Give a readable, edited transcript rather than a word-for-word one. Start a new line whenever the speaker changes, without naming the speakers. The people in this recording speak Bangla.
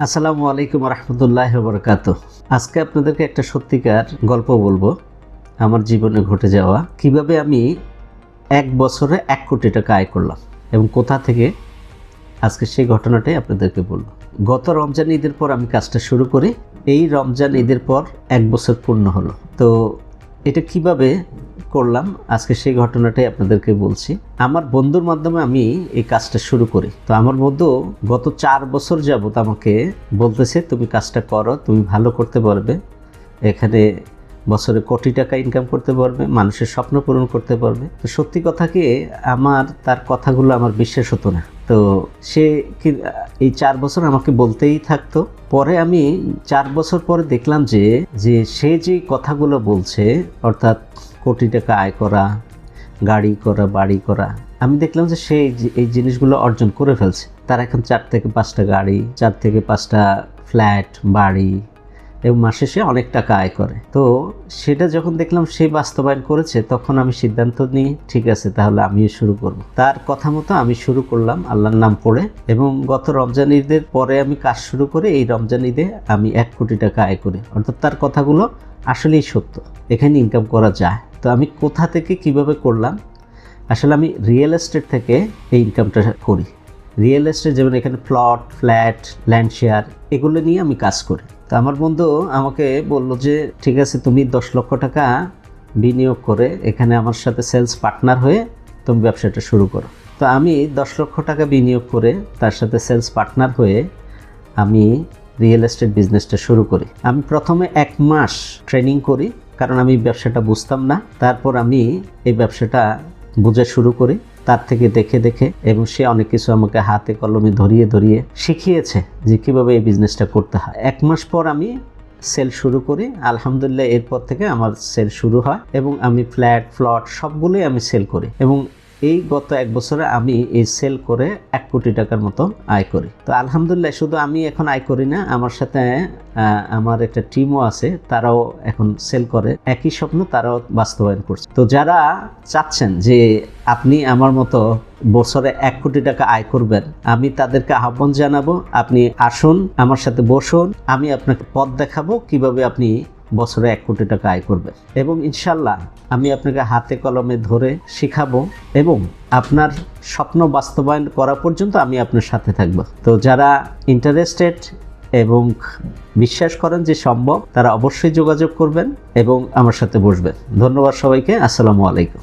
আসসালামু আলাইকুম রহমতুল্লাহি ওয়া বারাকাতুহু। আজকে আপনাদেরকে একটা সত্যিকার গল্প বলবো, আমার জীবনে ঘটে যাওয়া কিভাবে আমি 1 বছরে 1 কোটি টাকা আয় করলাম এবং কোথা থেকে। আজকে সেই ঘটনাটাই আপনাদেরকে বলবো। গত রমজান ঈদের পর আমি কাজটা শুরু করি। এই রমজান ঈদের পর 1 বছর পূর্ণ হলো। তো এটা কিভাবে করলাম, আজকে সেই ঘটনাটাই আপনাদেরকে বলছি। আমার বন্ধুর মাধ্যমে আমি এই কাজটা শুরু করি। তো আমার বন্ধু গত 4 বছর যাবত আমাকে বলতেছে, তুমি কাজটা করো, তুমি ভালো করতে পারবে, এখানে বছরে কোটি টাকা ইনকাম করতে পারবে, মানুষের স্বপ্ন পূরণ করতে পারবে। তো সত্যি কথা কি, আমার তার কথাগুলো আমার বিশ্বাস হতো না। তো সে এই 4 বছর আমাকে বলতেই থাকতো। পরে আমি 4 বছর পরে দেখলাম যে সে যে কথাগুলো বলছে, অর্থাৎ কোটি টাকা আয় করা, গাড়ি করা, বাড়ি করা, আমি দেখলাম যে সে এই জিনিসগুলো অর্জন করে ফেলছে। তার এখন 4 থেকে 5টা গাড়ি, 4 থেকে 5টা ফ্ল্যাট, বাড়ি, এবং মাসে সে অনেক টাকা আয় করে। তো সেটা যখন দেখলাম সে বাস্তবায়ন করেছে, তখন আমি সিদ্ধান্ত নিই, ঠিক আছে তাহলে আমিও শুরু করব। তার কথা মতো আমি শুরু করলাম আল্লাহর নাম পড়ে, এবং গত রমজান ঈদের পরে আমি কাজ শুরু করে এই রমজান ঈদে আমি 1 কোটি টাকা আয় করি। অর্থাৎ তার কথাগুলো আসলেই সত্য, এখানে ইনকাম করা যায়। তো আমি কোথা থেকে কিভাবে করলাম, আসলে আমি রিয়েল এস্টেট থেকে এই ইনকামটা করি। রিয়েল এস্টেট যেমন এখানে প্লট, ফ্ল্যাট, ল্যান্ড শেয়ার, এগুলো নিয়ে আমি কাজ করি। তো আমার বন্ধু আমাকে বলল যে ঠিক আছে, তুমি 10 লক্ষ টাকা বিনিয়োগ করে এখানে আমার সাথে সেলস পার্টনার হয়ে তুমি ব্যবসাটা শুরু করো। তো আমি 10 লক্ষ টাকা বিনিয়োগ করে তার সাথে সেলস পার্টনার হয়ে আমি রিয়েল এস্টেট বিজনেসটা শুরু করি। আমি প্রথমে 1 মাস ট্রেনিং করি, কারণ আমি ব্যবসাটা বুঝতাম না। তারপর আমি এই ব্যবসাটা বোঝা শুরু করি তার থেকে দেখে দেখে, এবং সে অনেক কিছু আমাকে হাতে কলমে ধরিয়ে শিখিয়েছে যে কীভাবে এই বিজনেসটা করতে হয়। 1 মাস পর আমি সেল শুরু করি। আলহামদুলিল্লাহ, এরপর থেকে আমার সেল শুরু হয় এবং আমি ফ্ল্যাট, প্লট সবগুলোই আমি সেল করি, এবং এই গত 1 বছরে আমি এই সেল করে 1 কোটি টাকার মতো আয় করি। তো আলহামদুলিল্লাহ, শুধু আমি এখন আয় করি না, আমার সাথে আমার একটা টিমও আছে, তারাও এখন সেল করে, একই স্বপ্ন তারাও বাস্তবায়ন করছে। তো যারা চাচ্ছেন যে আপনি আমার মতো বছরে 1 কোটি টাকা আয় করবেন, আমি তাদেরকে আহ্বান জানাবো, আপনি আসুন, আমার সাথে বসুন, আমি আপনাকে পথ দেখাবো কিভাবে আপনি বছরে 1 কোটি টাকা আয় করবেন, এবং ইনশাল্লাহ আমি আপনাকে হাতে কলমে ধরে শিখাবো, এবং আপনার স্বপ্ন বাস্তবায়ন করা পর্যন্ত আমি আপনার সাথে থাকবো। তো যারা ইন্টারেস্টেড এবং বিশ্বাস করেন যে সম্ভব, তারা অবশ্যই যোগাযোগ করবেন এবং আমার সাথে বসবেন। ধন্যবাদ সবাইকে। আসসালামু আলাইকুম।